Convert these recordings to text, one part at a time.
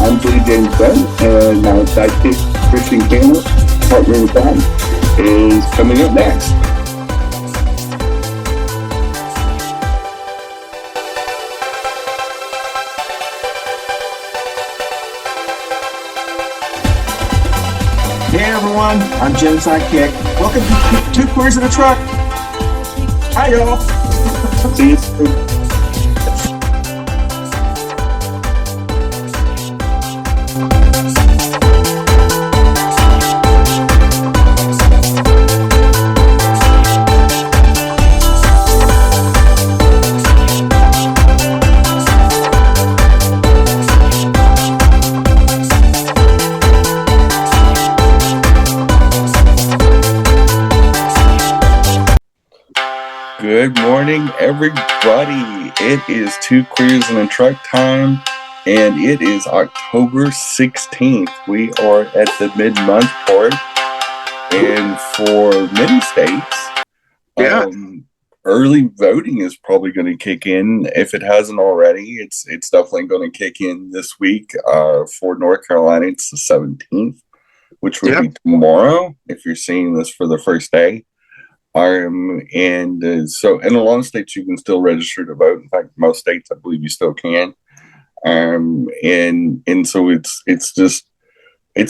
I'm Jenny-Jaymes and my sidekick, Christian Cano, partner in crime, is coming up next. Hey everyone, I'm Jim's sidekick. Welcome to Two Queers in a Truck. Hi y'all. See you soon. Good morning, everybody. It is Two Queers in a Truck time, and it is October 16th. We are at the mid-month part, and for many states, early voting is probably going to kick in. If it hasn't already, it's definitely going to kick in this week. For North Carolina, it's the 17th, which will be tomorrow, if you're seeing this for the first day. So in a lot of states you can still register to vote. In fact, most states I believe you still can. And so it's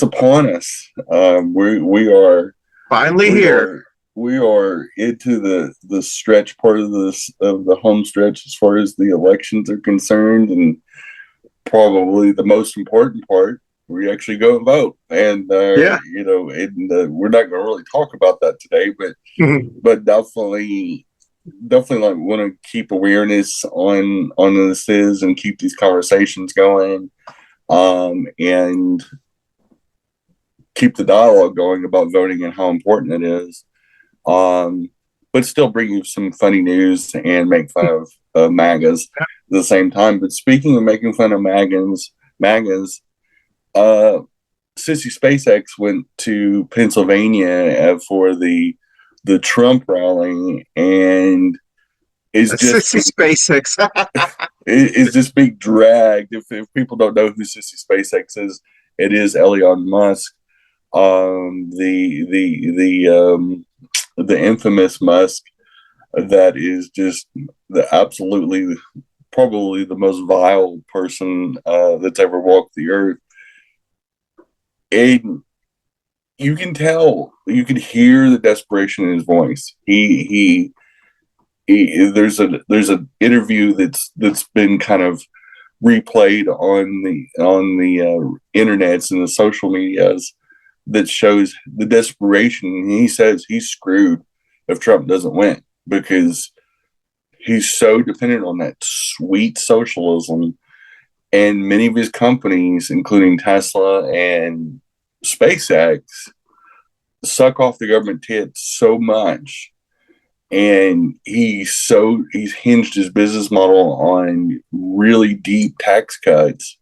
upon us. We are finally here. We are into the stretch part of the home stretch as far as the elections are concerned, and probably the most important part. We actually go and vote, and we're not going to really talk about that today, but definitely like want to keep awareness on this and keep these conversations going, and keep the dialogue going about voting and how important it is, but still bring you some funny news and make fun of MAGAs at the same time. But speaking of making fun of MAGAs, Sissy SpaceX went to Pennsylvania for the Trump rally, and is SpaceX is just being dragged. If people don't know who Sissy SpaceX is, it is Elon Musk, the infamous Musk, that is just probably the most vile person that's ever walked the earth. And you can tell, you can hear the desperation in his voice. There's an interview that's been kind of replayed on the internets and the social medias that shows the desperation. He says he's screwed if Trump doesn't win, because he's so dependent on that sweet socialism. And many of his companies, including Tesla and SpaceX, suck off the government tits so much. And he's hinged his business model on really deep tax cuts.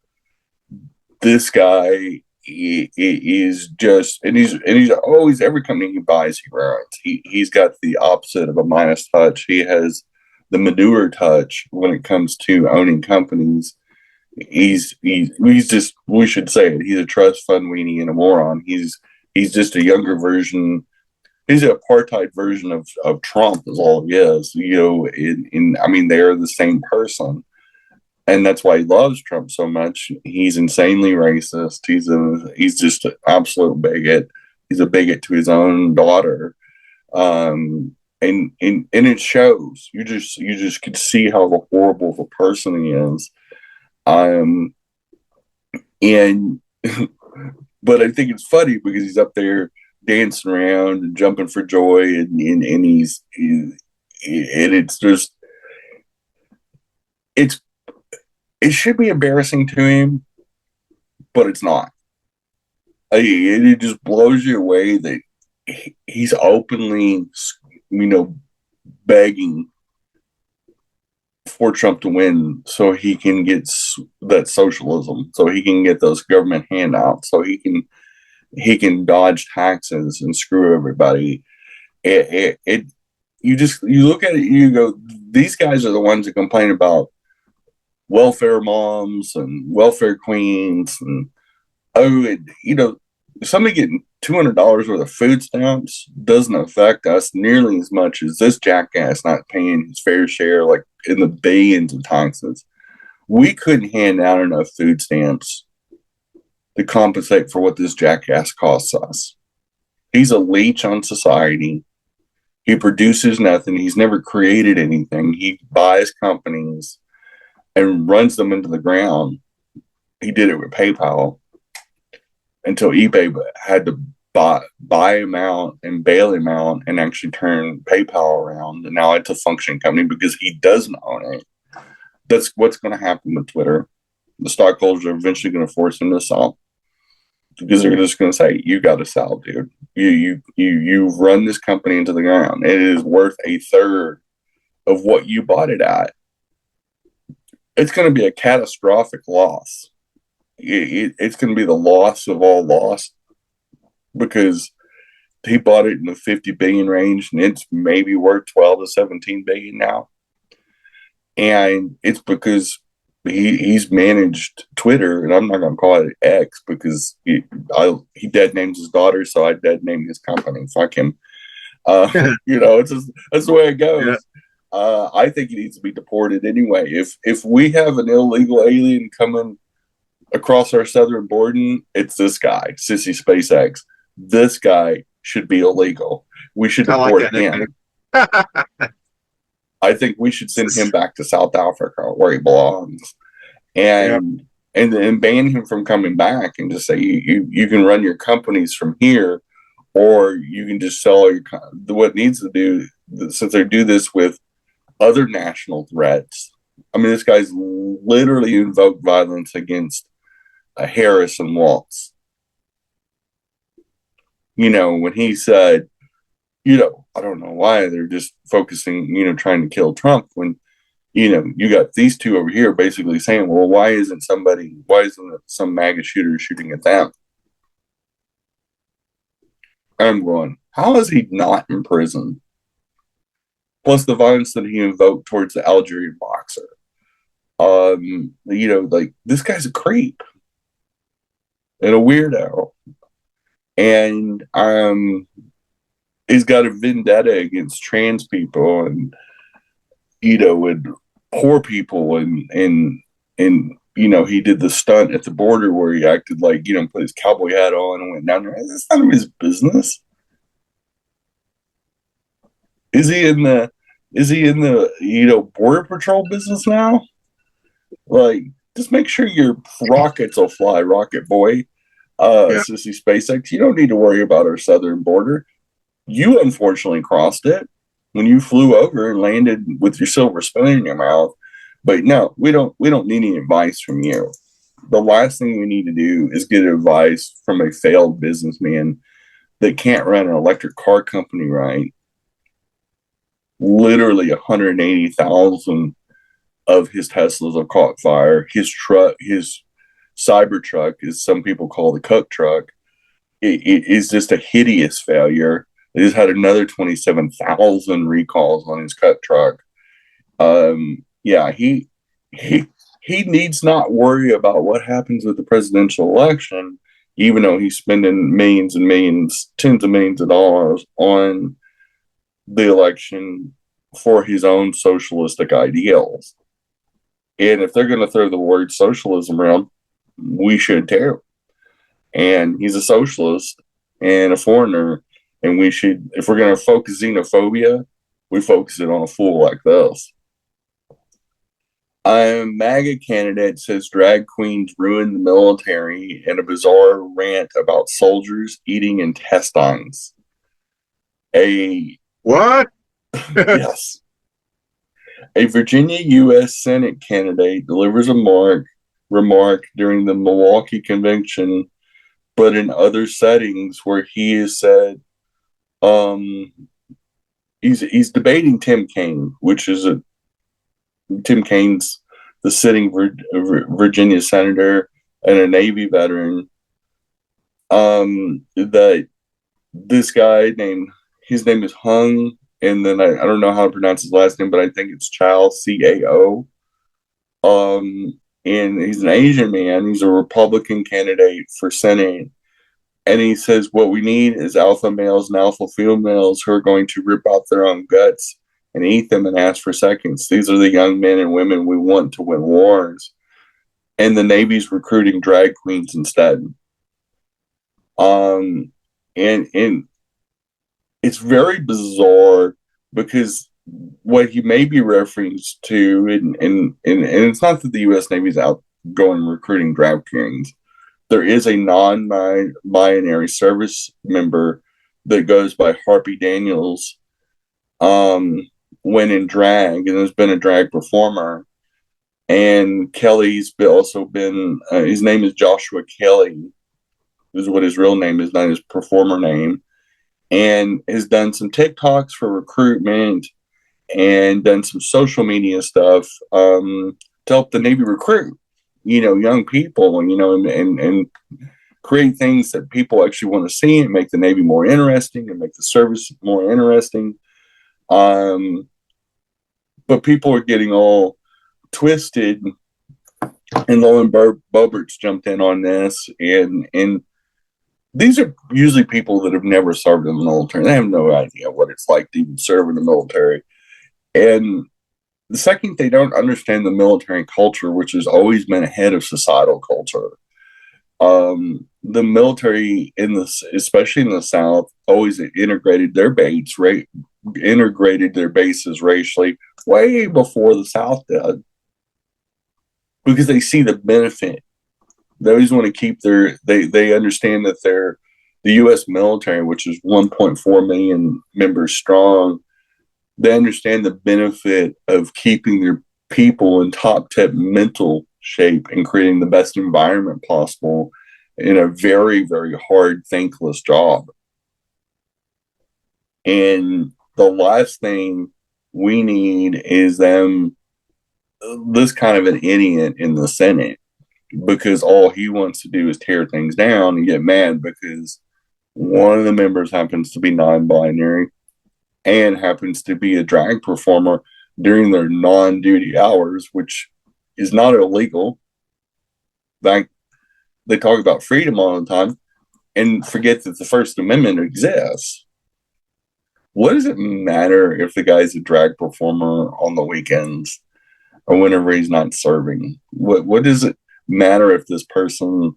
This guy is just, and he's always, every company he buys, he runs. He's got the opposite of a Midas touch. He has the manure touch when it comes to owning companies. He's just, we should say it, he's a trust fund weenie and a moron. He's just a younger version. He's an apartheid version of Trump is all he is. I mean, they're the same person. And that's why he loves Trump so much. He's insanely racist. He's just an absolute bigot. He's a bigot to his own daughter. And it shows. You just could see how horrible of a person he is. But I think it's funny because he's up there dancing around and jumping for joy, and it's just, it should be embarrassing to him, but it's not. It just blows you away that he's openly, begging for Trump to win so he can get that socialism, so he can get those government handouts, so he can dodge taxes and screw everybody. You look at it, you go, these guys are the ones that complain about welfare moms and welfare queens, and somebody getting $200 worth of food stamps doesn't affect us nearly as much as this jackass not paying his fair share, like in the billions of taxes. We couldn't hand out enough food stamps to compensate for what this jackass costs us. He's a leech on society. He produces nothing. He's never created anything. He buys companies and runs them into the ground. He did it with PayPal until eBay had to buy him out and bail him out and actually turn PayPal around. And now it's a functioning company because he doesn't own it. That's what's going to happen with Twitter. The stockholders are eventually going to force him to sell because they're just going to say, "You got to sell, dude. You've run this company into the ground. It is worth a third of what you bought it at." It's going to be a catastrophic loss. It's going to be the loss of all loss because he bought it in the 50 billion range and it's maybe worth 12 to 17 billion now. And it's because he's managed Twitter, and I'm not going to call it X because he dead names his daughter, so I dead name his company. Fuck him. It's just, that's the way it goes. Yeah. I think he needs to be deported anyway. If we have an illegal alien coming across our southern border, it's this guy, Sissy SpaceX. This guy should be illegal. We should deport him. I think we should send him back to South Africa where he belongs, and ban him from coming back, and just say you can run your companies from here, or you can just sell your. What needs to do, since they do this with other national threats. I mean, this guy's literally invoked violence against Harris and Waltz. When he said, I don't know why they're just focusing, trying to kill Trump when, you got these two over here basically saying, well, why isn't some MAGA shooter shooting at them? I'm going, how is he not in prison? Plus the violence that he invoked towards the Algerian boxer. This guy's a creep and a weirdo. And he's got a vendetta against trans people and poor people and he did the stunt at the border where he acted like, put his cowboy hat on and went down there. It's none of his business. Is he in the border patrol business now? Like, just make sure your rockets will fly, rocket boy. Sissy SpaceX, you don't need to worry about our southern border. You unfortunately crossed it when you flew over and landed with your silver spoon in your mouth. But no, we don't need any advice from you. The last thing we need to do is get advice from a failed businessman that can't run an electric car company right. Literally 180,000 of his Teslas have caught fire. His truck, his Cybertruck, as some people call the Cook truck, it is just a hideous failure. He's had another 27,000 recalls on his Cook truck. He needs not worry about what happens with the presidential election, even though he's spending millions and millions, tens of millions of dollars on the election for his own socialistic ideals. And if they're going to throw the word socialism around, we should too. And he's a socialist and a foreigner. And we should, if we're going to focus xenophobia, we focus it on a fool like this. MAGA candidate says drag queens ruined the military in a bizarre rant about soldiers eating intestines. What? Yes. A Virginia U.S. Senate candidate delivers a remark during the Milwaukee convention, but in other settings where he has said, he's debating Tim Kaine, which is Tim Kaine's the sitting Virginia senator and a Navy veteran. That this guy his name is Hung, and then I don't know how to pronounce his last name, but I think it's Cao, Cao. And he's an Asian man. He's a Republican candidate for Senate. And he says, what we need is alpha males and alpha females who are going to rip out their own guts and eat them and ask for seconds. These are the young men and women we want to win wars. And the Navy's recruiting drag queens instead. And it's very bizarre because what he may be referring to, and it's not that the U.S. Navy's out going recruiting drag kings. There is a non-binary service member that goes by Harpy Daniels when in drag, and has been a drag performer. And Kelly's also been, his name is Joshua Kelly, is what his real name is, not his performer name, and has done some TikToks for recruitment and done some social media stuff to help the Navy recruit, young people, and create things that people actually want to see and make the Navy more interesting and make the service more interesting. But people are getting all twisted, and Lauren Boberts jumped in on this, and these are usually people that have never served in the military. They have no idea what it's like to even serve in the military. And the second, they don't understand the military culture, which has always been ahead of societal culture. The military, especially in the South, always integrated their bases racially way before the South did, because they see the benefit. They always want to keep they understand that the U.S. military, which is 1.4 million members strong, they understand the benefit of keeping their people in top-tip mental shape and creating the best environment possible in a very, very hard, thankless job. And the last thing we need is this kind of an idiot in the Senate, because all he wants to do is tear things down and get mad because one of the members happens to be non-binary and happens to be a drag performer during their non-duty hours, which is not illegal. Like, they talk about freedom all the time and forget that the First Amendment exists. What does it matter if the guy's a drag performer on the weekends or whenever he's not serving? What does it matter if this person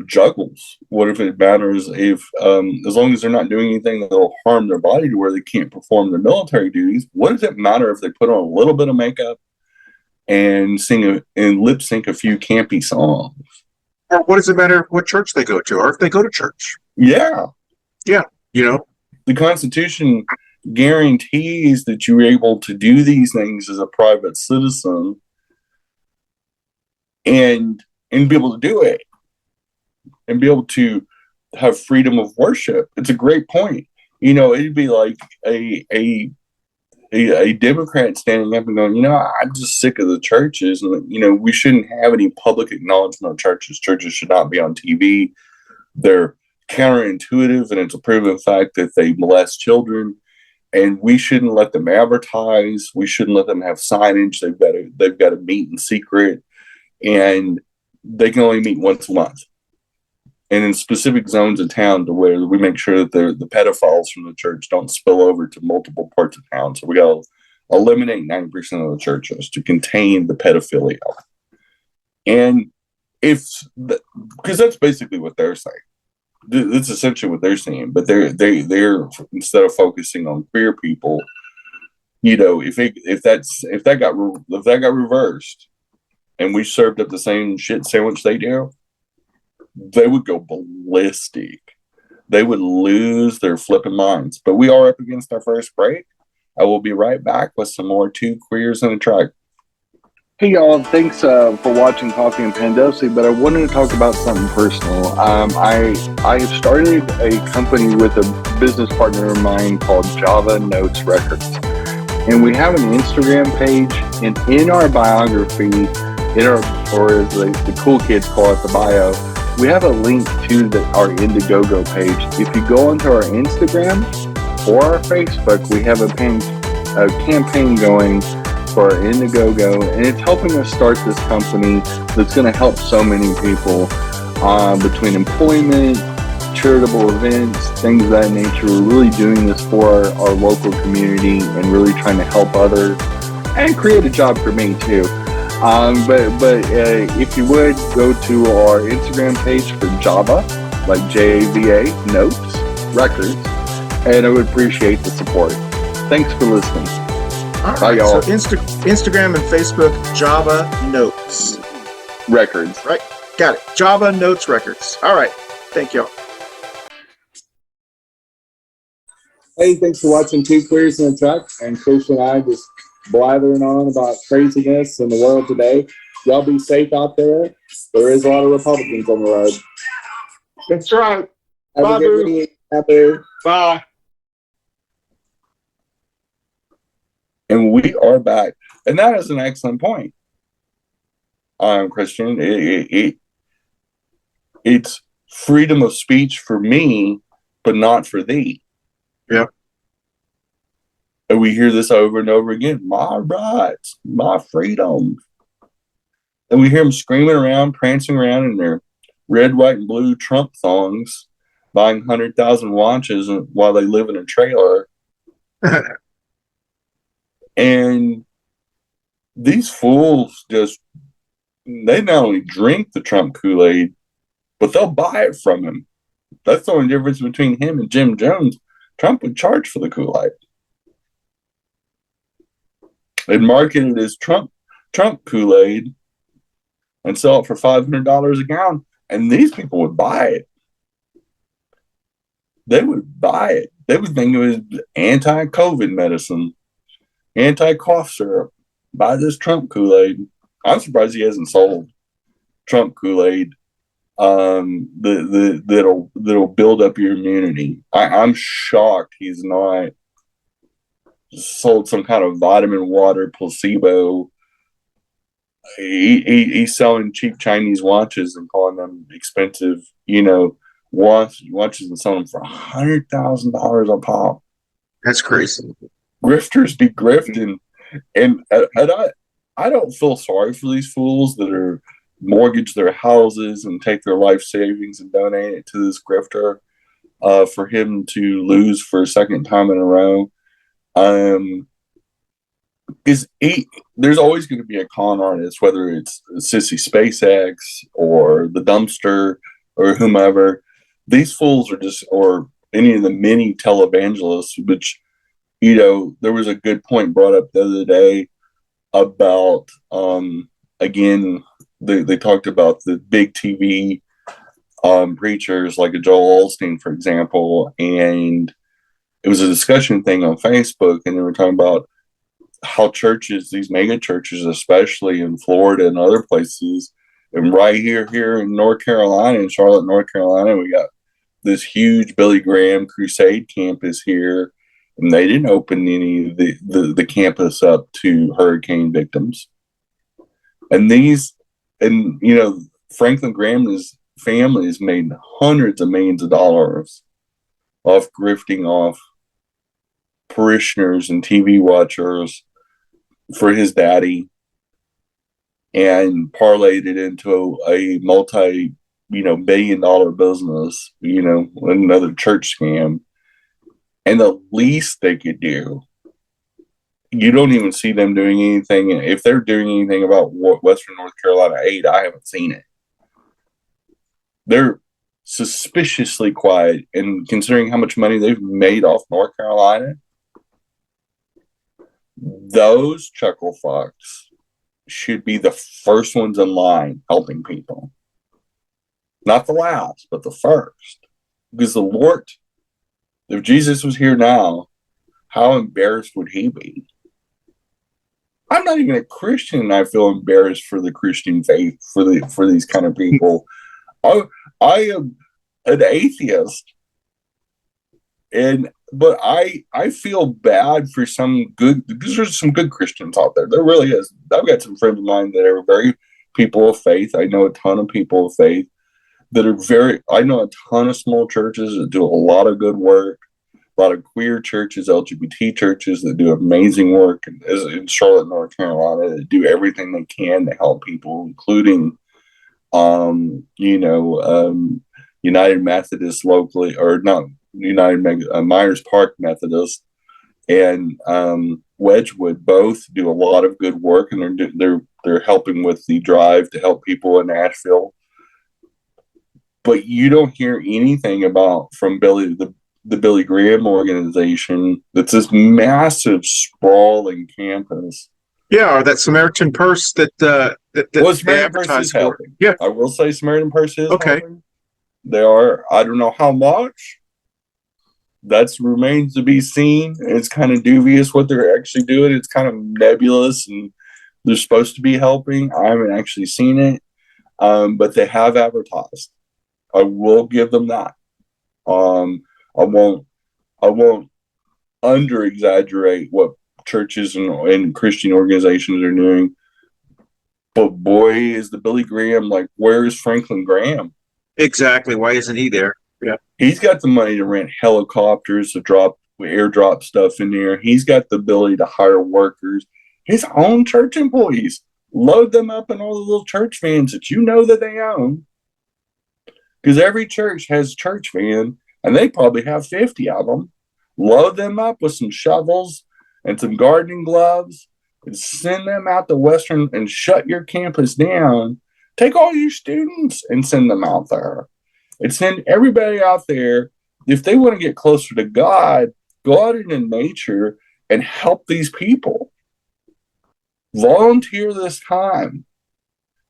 juggles? What if it matters if, as long as they're not doing anything that will harm their body to where they can't perform their military duties? What does it matter if they put on a little bit of makeup and lip sync a few campy songs? Or what does it matter what church they go to, or if they go to church? Yeah. The Constitution guarantees that you're able to do these things as a private citizen and be able to do it and be able to have freedom of worship. It's a great point. It'd be like a Democrat standing up and going, I'm just sick of the churches, and we shouldn't have any public acknowledgement of churches. Churches should not be on TV. They're counterintuitive, and it's a proven fact that they molest children, and we shouldn't let them advertise. We shouldn't let them have signage. They've got to meet in secret, and they can only meet once a month, and in specific zones of town, to where we make sure that the pedophiles from the church don't spill over to multiple parts of town. So we got to eliminate 90% of the churches to contain the pedophilia, and because that's basically what they're saying. That's essentially what they're saying. But they're instead of focusing on queer people, if that got reversed, and we served up the same shit sandwich they do, they would go ballistic. They would lose their flipping minds. But we are up against our first break. I will be right back with some more Two Queers in a Truck. Hey y'all, thanks for watching Coffee and Pandosi, but I wanted to talk about something personal. I started a company with a business partner of mine called Java Notes Records. And we have an Instagram page, and in our biography, or as the cool kids call it, the bio, we have a link to our Indiegogo page. If you go onto our Instagram or our Facebook, we have a campaign going for our Indiegogo, and it's helping us start this company that's going to help so many people between employment, charitable events, things of that nature. We're really doing this for our local community and really trying to help others and create a job for me too. But if you would go to our Instagram page for Java, like JAVA Notes Records, and I would appreciate the support. Thanks for listening. All Bye, right. y'all. So Instagram and Facebook, Java Notes Records. Right. Got it. Java Notes Records. All right. Thank you. Hey, thanks for watching Two Queers in a Truck. And Christian and I just blathering on about craziness in the world today. Y'all be safe out there. There is a lot of Republicans on the road. That's right. Have Bye, a good boo. week out there. Bye. And we are back. And that is an excellent point, Christian. It's freedom of speech for me, but not for thee. Yeah. And we hear this over and over again. My rights, my freedom. And we hear them screaming around, prancing around in their red, white, and blue Trump thongs, buying 100,000 watches while they live in a trailer. And these fools they not only drink the Trump Kool-Aid, but they'll buy it from him. That's the only difference between him and Jim Jones. Trump would charge for the Kool-Aid. They'd market it as Trump Kool-Aid and sell it for $500 a gallon. And these people would buy it. They would buy it. They would think it was anti-COVID medicine, anti-cough syrup. Buy this Trump Kool-Aid. I'm surprised he hasn't sold Trump Kool-Aid that'll build up your immunity. I'm shocked he's not sold some kind of vitamin water placebo. He's selling cheap Chinese watches and calling them expensive, watches and selling them for $100,000 a pop. That's crazy. Grifters be grifting, and I don't feel sorry for these fools that are mortgage their houses and take their life savings and donate it to this grifter for him to lose for a second time in a row. There's always going to be a con artist, whether it's Sissy SpaceX or the dumpster or whomever. These fools are or any of the many televangelists, which, there was a good point brought up the other day about, again, they talked about the big TV preachers like a Joel Osteen, for example, and it was a discussion thing on Facebook, and they were talking about how churches, these mega churches, especially in Florida and other places, and right here in North Carolina, in Charlotte, North Carolina, we got this huge Billy Graham Crusade campus here, and they didn't open any of the campus up to hurricane victims. And Franklin Graham's family has made hundreds of millions of dollars off grifting off parishioners and TV watchers for his daddy, and parlayed it into a multi-billion-dollar business, another church scam. And the least they could do, you don't even see them doing anything. If they're doing anything about Western North Carolina aid, I haven't seen it. They're suspiciously quiet, and considering how much money they've made off North Carolina, those chuckle fucks should be the first ones in line helping people. Not the last, but the first. Because the Lord, if Jesus was here now, how embarrassed would he be? I'm not even a Christian, and I feel embarrassed for the Christian faith for these kind of people. I am an atheist, but I feel bad for because there's some good Christians out there. There really is. I've got some friends of mine that are very people of faith. I know a ton of people of faith that are I know a ton of small churches that do a lot of good work. a lot of queer churches, LGBT churches that do amazing work in Charlotte, North Carolina, that do everything they can to help people, including, United Methodist locally, or not Myers Park Methodist, and Wedgwood both do a lot of good work, and they're helping with the drive to help people in Nashville. But you don't hear anything from the Billy Graham organization. That's this massive, sprawling campus. Yeah, or that Samaritan Purse that Samaritan Purse is helping. Yeah, I will say Samaritan Purse is okay. helping. They are. I don't know how much. That remains to be seen. It's kind of dubious what they're actually doing. It's kind of nebulous, and they're supposed to be helping. I haven't actually seen it, but they have advertised. I will give them that. I won't under exaggerate what churches and Christian organizations are doing. But boy, is the Billy Graham, like, where is Franklin Graham? Exactly. Why isn't he there? Yeah. He's got the money to rent helicopters to airdrop stuff in there. He's got the ability to hire workers. His own church employees, load them up in all the little church vans that that they own. Because every church has a church van, and they probably have 50 of them. Load them up with some shovels and some gardening gloves, and send them out to Western and shut your campus down. Take all your students and send them out there. And send everybody out there. If they want to get closer to God, go out into nature and help these people. Volunteer this time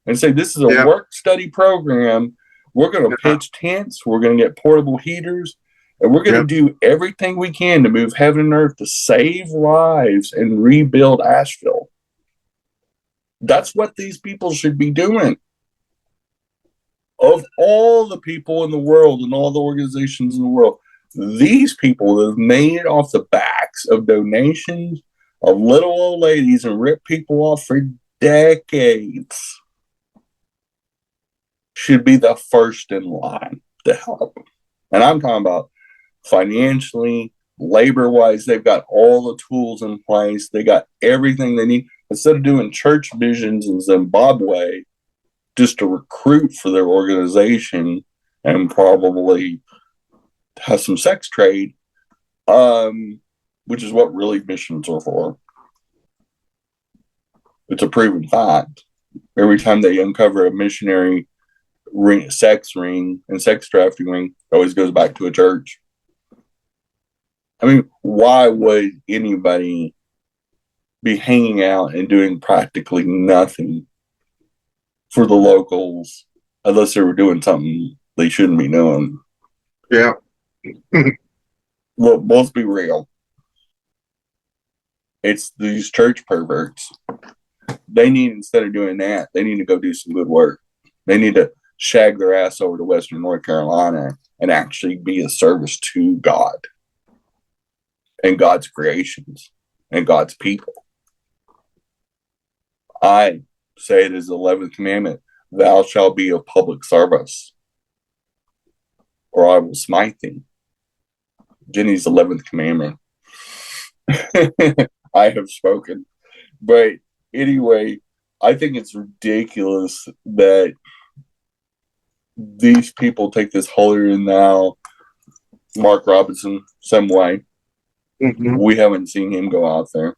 and say, this is a work study program. We're going to pitch tents. We're going to get portable heaters. And we're going to do everything we can to move heaven and earth to save lives and rebuild Asheville. That's what these people should be doing. Of all the people in the world and all the organizations in the world, these people have made it off the backs of donations of little old ladies and ripped people off for decades. Should be the first in line to help. And I'm talking about financially, labor-wise. They've got all the tools in place. They got everything they need. Instead of doing church visions in Zimbabwe just to recruit for their organization and probably have some sex trade, which is what really missions are for. It's a proven fact. Every time they uncover a missionary sex ring and sex trafficking ring, it always goes back to a church. I mean, why would anybody be hanging out and doing practically nothing for the locals unless they were doing something they shouldn't be doing? Yeah. Look, let's be real. It's these church perverts. They need, instead of doing that, they need to go do some good work. They need to shag their ass over to Western North Carolina and actually be a service to God and God's creations and God's people. I say it is the 11th commandment, thou shalt be of public service, or I will smite thee. Jenny's 11th commandment. I have spoken. But anyway, I think it's ridiculous that these people take this holier than thou. Mark Robinson, some way. Mm-hmm. We haven't seen him go out there.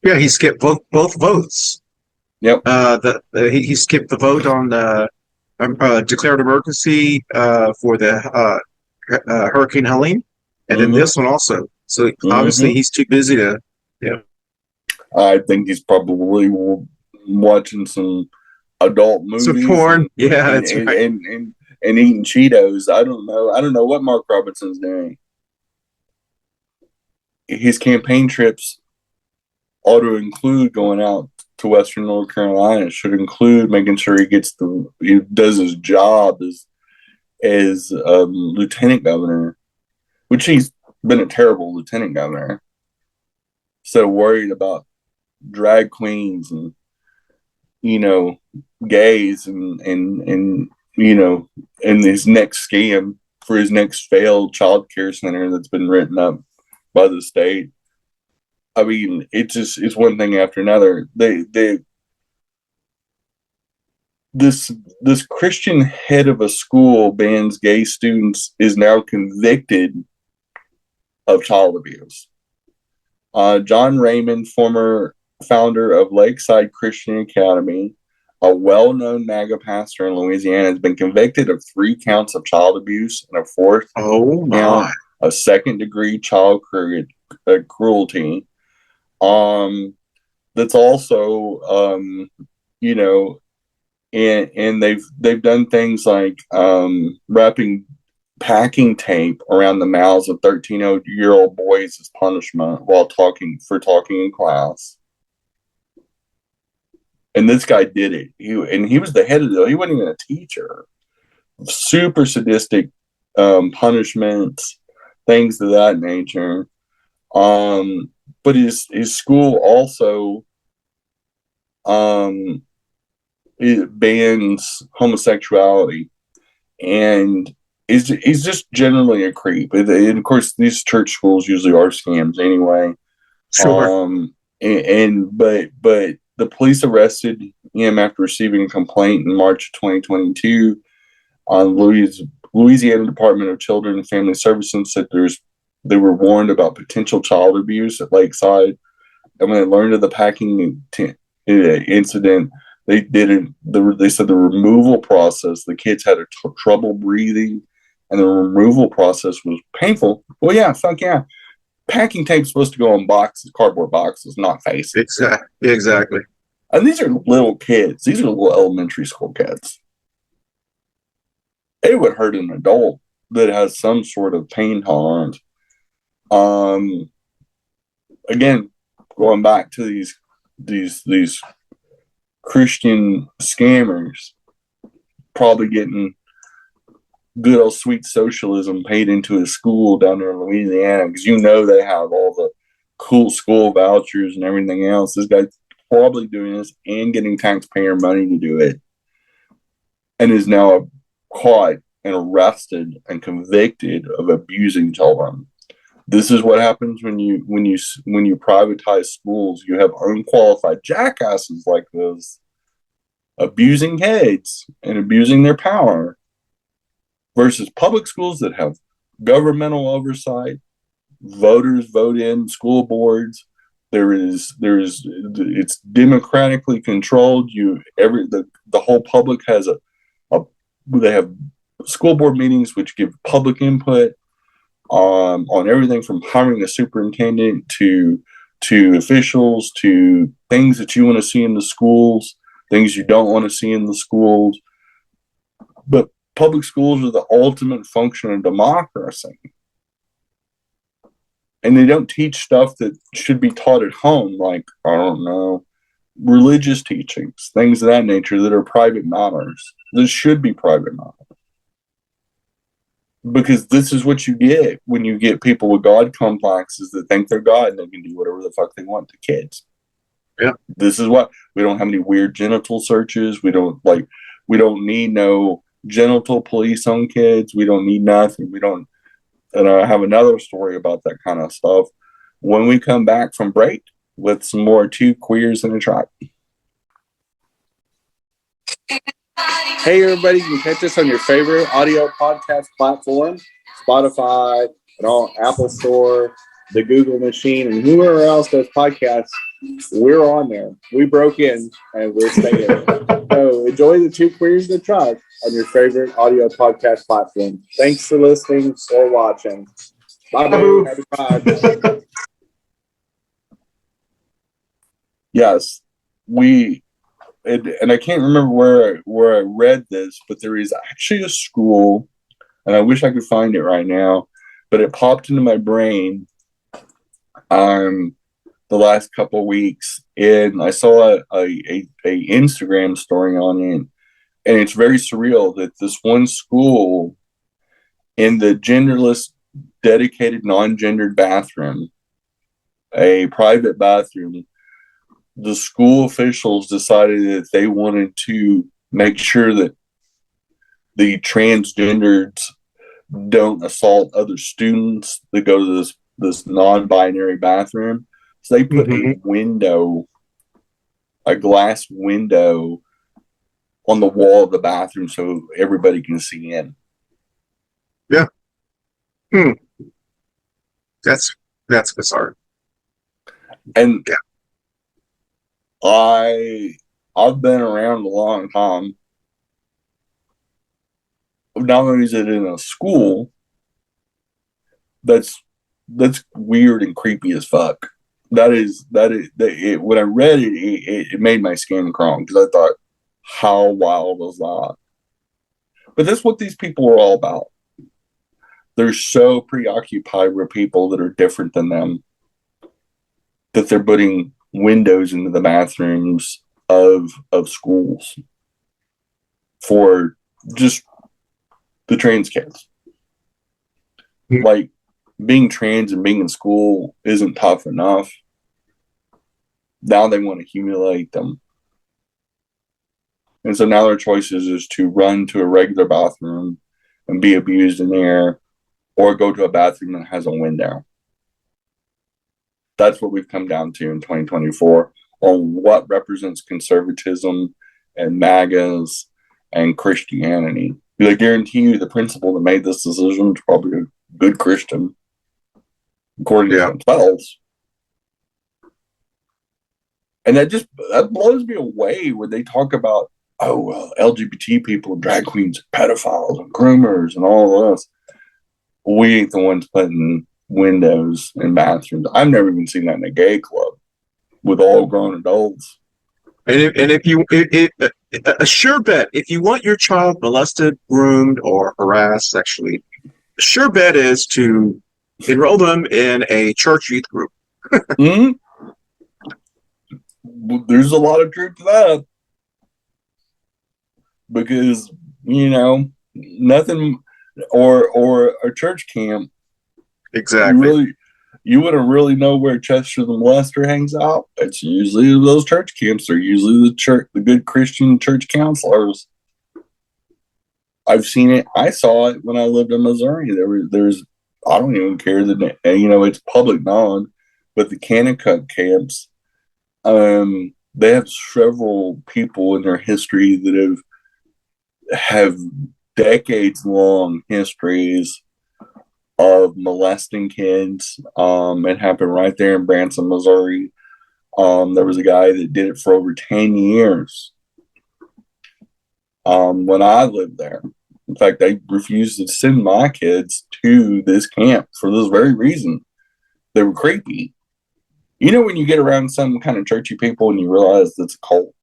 Yeah, he skipped both votes. Yep. He skipped the vote on declared emergency for the Hurricane Helene, and then this one also. So obviously he's too busy to. Yeah. I think he's probably watching some adult movies. Some porn. That's right. And eating Cheetos. I don't know what Mark Robinson's doing. His campaign trips ought to include going out to Western North Carolina. It should include making sure he does his job as lieutenant governor, which he's been a terrible lieutenant governor. So worried about drag queens and gays and in his next scam for his next failed child care center that's been written up by the state. I mean, it's one thing after another. This Christian head of a school bans gay students is now convicted of child abuse. John Raymond, former founder of Lakeside Christian Academy, a well-known MAGA pastor in Louisiana, has been convicted of 3 counts of child abuse and a 4th count of second-degree child cruelty. That's also, you know, and they've done things like wrapping packing tape around the mouths of 13-year-old boys as punishment while talking in class. And this guy did it. He was the head of he wasn't even a teacher. Super sadistic punishments, things of that nature. But his school also it bans homosexuality, and he's just generally a creep. And of course, these church schools usually are scams anyway. Sure. But the police arrested him after receiving a complaint in March of 2022 on Louisiana Department of Children and Family Services said they were warned about potential child abuse at Lakeside, and when they learned of the packing incident, they said the removal process, the kids had trouble breathing, and the removal process was painful. Well, yeah, fuck yeah. Packing tape's supposed to go on boxes, cardboard boxes, not faces. Exactly. And these are little kids. These are little elementary school kids. It would hurt an adult that has some sort of pain tolerance. Again, going back to these Christian scammers, probably getting good old sweet socialism paid into a school down there in Louisiana, because they have all the cool school vouchers and everything else. This guy's probably doing this and getting taxpayer money to do it, and is now caught and arrested and convicted of abusing children. This is what happens when you privatize schools. You have unqualified jackasses like this abusing kids and abusing their power, versus public schools that have governmental oversight, voters vote in school boards. It's democratically controlled. The whole public has they have school board meetings which give public input on everything from hiring a superintendent to officials, to things that you want to see in the schools, things you don't want to see in the schools. But public schools are the ultimate function of democracy. And they don't teach stuff that should be taught at home, like, I don't know, religious teachings, things of that nature that are private matters. This should be private matters. Because this is what you get when you get people with God complexes that think they're God and they can do whatever the fuck they want to kids. Yeah. This is what we don't have any weird genital searches. We don't need no genital police on kids. We don't need nothing. And I have another story about that kind of stuff when we come back from break with some more Two Queers in a Track. Hey, everybody, you can catch us on your favorite audio podcast platform, Spotify, and all Apple Store, the Google machine, and whoever else does podcasts. We're on there. We broke in, and we're staying. So enjoy the Two Queers in a Track on your favorite audio podcast platform. Thanks for listening or watching. Bye-bye. Happy Pride. Yes, and I can't remember where I read this, but there is actually a school, and I wish I could find it right now, but it popped into my brain the last couple of weeks, and I saw a Instagram story on it, and it's very surreal that this one school, in the genderless, dedicated, non-gendered bathroom, a private bathroom, the school officials decided that they wanted to make sure that the transgenders don't assault other students that go to this non-binary bathroom. So they put a glass window on the wall of the bathroom so everybody can see in. Yeah. That's bizarre. And yeah. I've been around a long time. Not only is it in a school, that's weird and creepy as fuck. When I read it made my skin crawl because I thought, how wild is that? But that's what these people are all about. They're so preoccupied with people that are different than them that they're putting windows into the bathrooms of schools for just the trans kids. Like, being trans and being in school isn't tough enough. Now they want to humiliate them. And so now their choices is to run to a regular bathroom and be abused in there, or go to a bathroom that has a window. That's what we've come down to in 2024 on what represents conservatism and MAGAs and Christianity. I guarantee you the principal that made this decision is probably a good Christian, according to themselves. And that blows me away when they talk about, LGBT people, drag queens, pedophiles, and groomers, and all this. We ain't the ones putting windows in bathrooms. I've never even seen that in a gay club with all grown adults. And if you, a sure bet, if you want your child molested, groomed, or harassed sexually, a sure bet is to enroll them in a church youth group. Mm-hmm. There's a lot of truth to that. Because, nothing, or a church camp. Exactly. You wouldn't really know where Chester the Molester hangs out. It's usually those church camps. They're usually the good Christian church counselors. I've seen it. I saw it when I lived in Missouri. There's I don't even care that it's public knowledge, but the Kanakuk camps, they have several people in their history that have decades long histories of molesting kids. It happened right there in Branson, Missouri. There was a guy that did it for over 10 years when I lived there. In fact, they refused to send my kids to this camp for this very reason. They were creepy. When you get around some kind of churchy people and you realize it's a cult.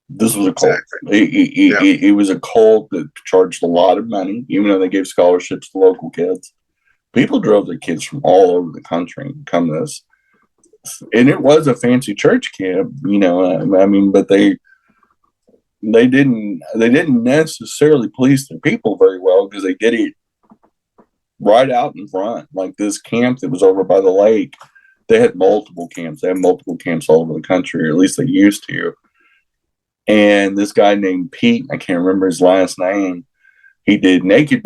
This was a cult. Exactly. It was a cult that charged a lot of money, even though they gave scholarships to local kids. People drove their kids from all over the country to come to this. And it was a fancy church camp, but they didn't necessarily police their people very well because they did it right out in front. Like this camp that was over by the lake, they had multiple camps. They have multiple camps all over the country, or at least they used to. And this guy named Pete, I can't remember his last name, he did naked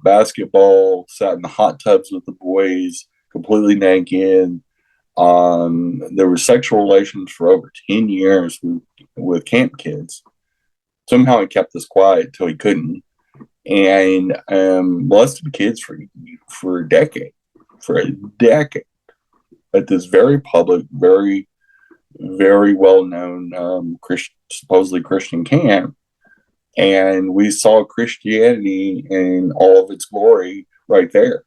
basketball, sat in the hot tubs with the boys, completely naked. There were sexual relations for over 10 years with camp kids. Somehow he kept this quiet till he couldn't. And molested kids for a decade. At this very public, very, very well-known supposedly Christian camp. And we saw Christianity in all of its glory right there.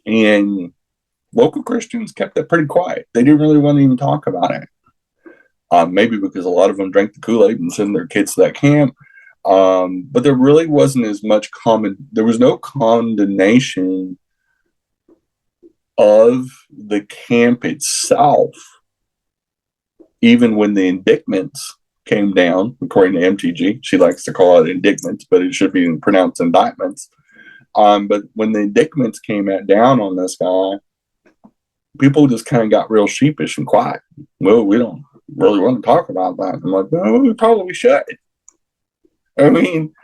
And local Christians kept it pretty quiet. They didn't really want to even talk about it. Maybe because a lot of them drank the Kool-Aid and sent their kids to that camp. But there really wasn't as much there was no condemnation of the camp itself, even when the indictments came down, according to MTG. She likes to call it indictments, but it should be pronounced indictments. But when the indictments came down on this guy, people just kind of got real sheepish and quiet. Well, we don't really want to talk about that. I'm like, no, we probably should. I mean,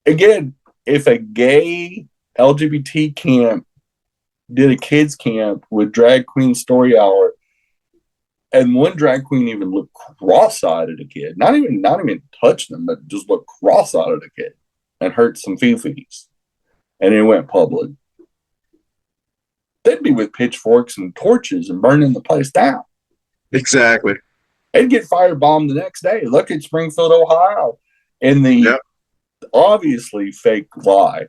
again, if a gay LGBT camp did a kids camp with drag queen story hour, and one drag queen even looked cross-eyed at a kid. Not even touched them, but just looked cross-eyed at a kid and hurt some fifis. And it went public. They'd be with pitchforks and torches and burning the place down. Exactly. They'd get firebombed the next day. Look at Springfield, Ohio. And the obviously fake lie,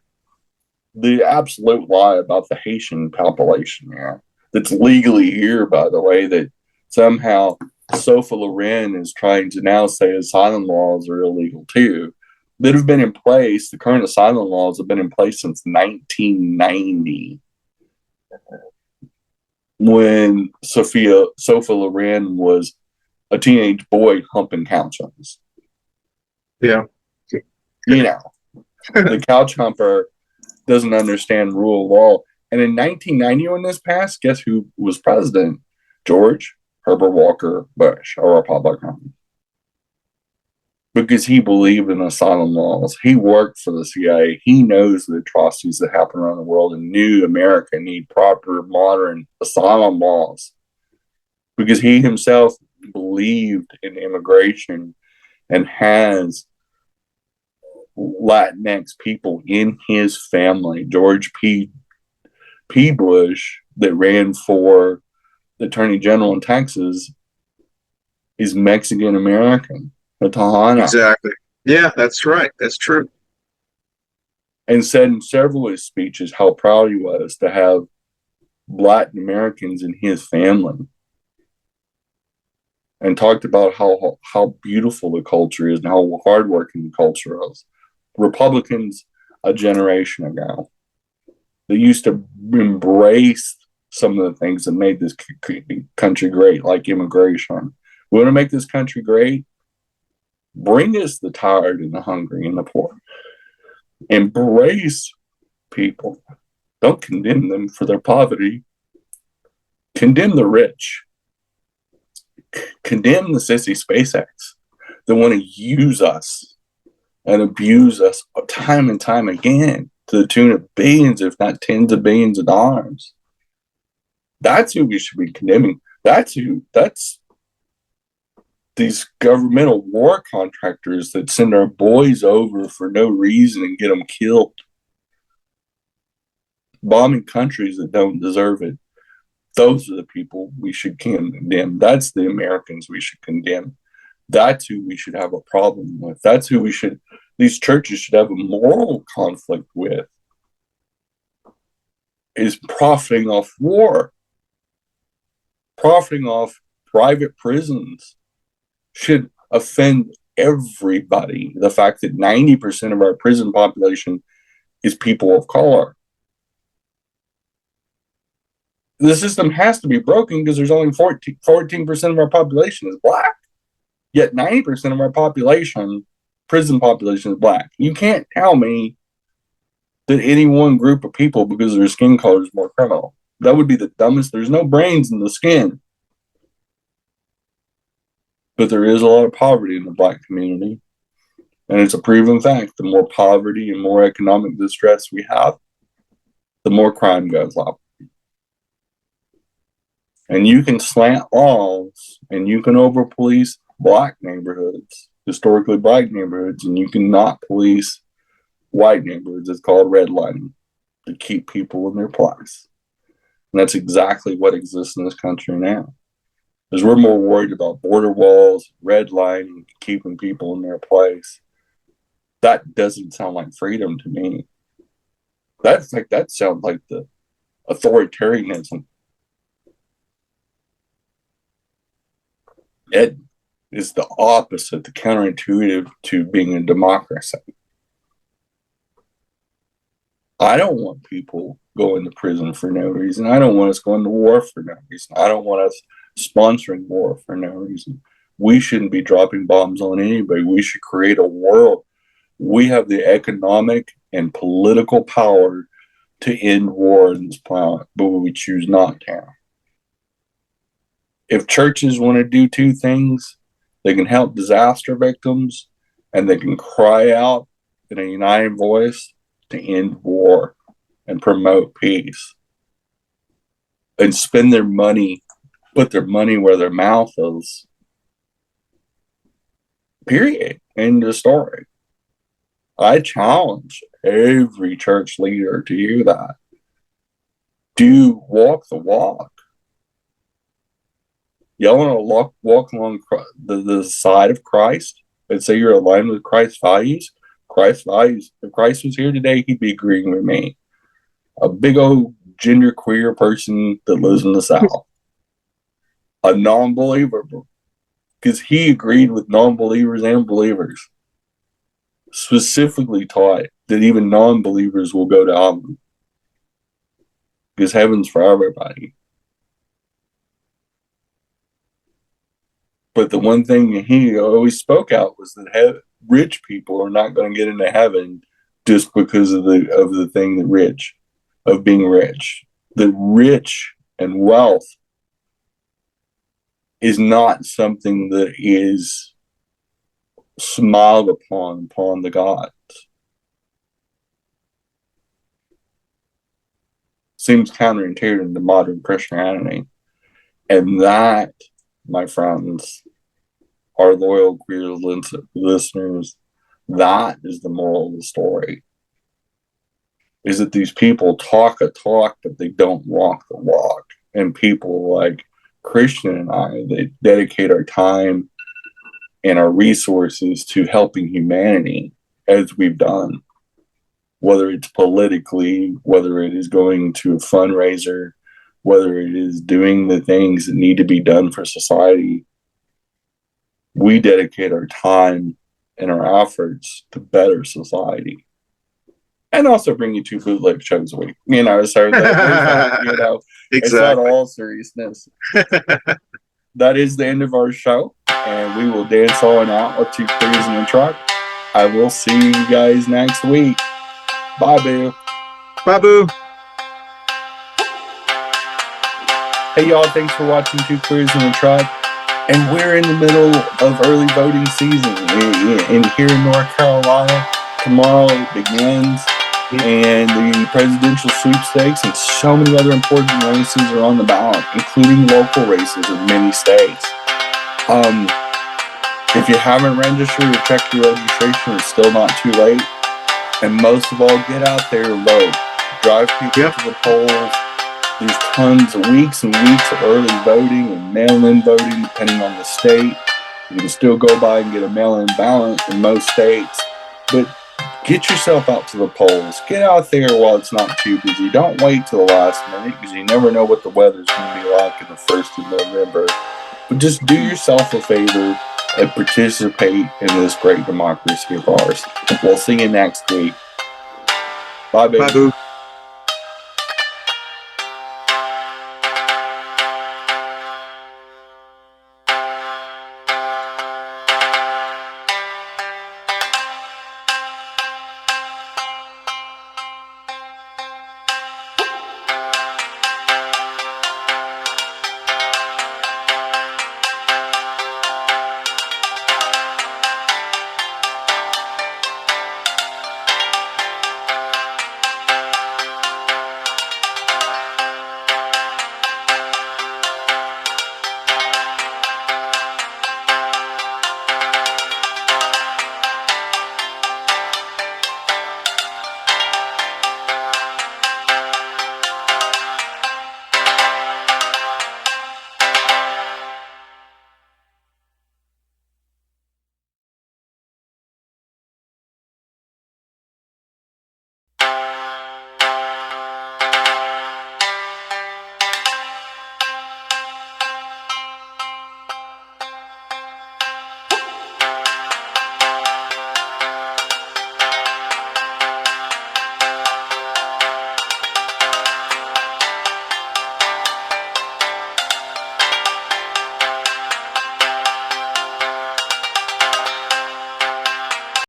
the absolute lie about the Haitian population here, that's legally here, by the way, that somehow Sofa Loren is trying to now say asylum laws are illegal too, that have been in place. The current asylum laws have been in place since 1990, when Sofa Loren was a teenage boy humping couches. Yeah. You know, the couch humper doesn't understand rule of law. And in 1990, when this passed, guess who was president? George Herbert Walker Bush, a Republican. Because he believed in asylum laws. He worked for the CIA. He knows the atrocities that happen around the world and knew America need proper, modern asylum laws. Because he himself believed in immigration and has Latinx people in his family. George P. Bush, that ran for the Attorney General in Texas, is Mexican American, a Tejano. Exactly. Yeah, that's right. That's true. And said in several of his speeches how proud he was to have Latin Americans in his family. And talked about how beautiful the culture is and how hardworking the culture is. Republicans a generation ago, they used to embrace some of the things that made this country great, like immigration. We want to make this country great? Bring us the tired and the hungry and the poor. Embrace people. Don't condemn them for their poverty. Condemn the rich. Condemn the sissy SpaceX that want to use us and abuse us time and time again to the tune of billions, if not tens of billions of dollars. That's who we should be condemning. That's these governmental war contractors that send our boys over for no reason and get them killed. Bombing countries that don't deserve it. Those are the people we should condemn. That's the Americans we should condemn. That's who we should have a problem with. That's who these churches should have a moral conflict with, is profiting off war, profiting off private prisons. Should offend everybody. The fact that 90% of our prison population is people of color. The system has to be broken because there's only 14% of our population is black. Yet 90% of our prison population is black. You can't tell me that any one group of people, because of their skin color, is more criminal. That would be the dumbest. There's no brains in the skin. But there is a lot of poverty in the black community. And it's a proven fact. The more poverty and more economic distress we have, the more crime goes up. And you can slant laws and you can over-police black neighborhoods, historically black neighborhoods, and you cannot police white neighborhoods. It's called redlining, to keep people in their place. And that's exactly what exists in this country now. Because we're more worried about border walls, redlining, keeping people in their place. That doesn't sound like freedom to me. That sounds like the authoritarianism. It is the opposite, the counterintuitive to being a democracy. I don't want people going to prison for no reason. I don't want us going to war for no reason. I don't want us sponsoring war for no reason. We shouldn't be dropping bombs on anybody. We should create a world. We have the economic and political power to end war on this planet, but we choose not to. If churches want to do two things, they can help disaster victims and they can cry out in a united voice to end war and promote peace. and spend their money, put their money where their mouth is. Period. End of story. I challenge every church leader to do that. Do walk the walk. Y'all want to walk along the side of Christ and say you're aligned with Christ's values? Christ's values. If Christ was here today, he'd be agreeing with me. A big old genderqueer person that lives in the South. A non-believer. Because he agreed with non-believers and believers. Specifically taught that even non-believers will go to heaven. Because heaven's for everybody. But the one thing he always spoke out was that rich people are not going to get into heaven just because of the thing of being rich. The rich and wealth is not something that is smiled upon the gods. Seems counterintuitive to modern Christianity. And that, my friends, our loyal queer listeners, that is the moral of the story. Is that these people talk a talk, but they don't walk the walk. And people like Christian and I, they dedicate our time and our resources to helping humanity as we've done. Whether it's politically, whether it is going to a fundraiser, whether it is doing the things that need to be done for society, we dedicate our time and our efforts to better society. And also bring you 2 bootleg shows a week. So that, Exactly. It's not all seriousness. That is the end of our show. And we will dance on out with 2 queers in a truck. I will see you guys next week. Bye, Boo. Bye, Boo. Hey, y'all. Thanks for watching 2 Queers in a Truck. And we're in the middle of early voting season in here in North Carolina. Tomorrow it begins. And the presidential sweepstakes and so many other important races are on the ballot, including local races in many states. If you haven't registered or checked your registration, it's still not too late. And most of all, get out there and vote. Drive people to the polls. There's tons of weeks and weeks of early voting and mail-in voting, depending on the state. You can still go by and get a mail-in ballot in most states. But get yourself out to the polls. Get out there while it's not too busy. Don't wait till the last minute because you never know what the weather's going to be like in the 1st of November. But just do yourself a favor and participate in this great democracy of ours. We'll see you next week. Bye, baby. Bye, Boo.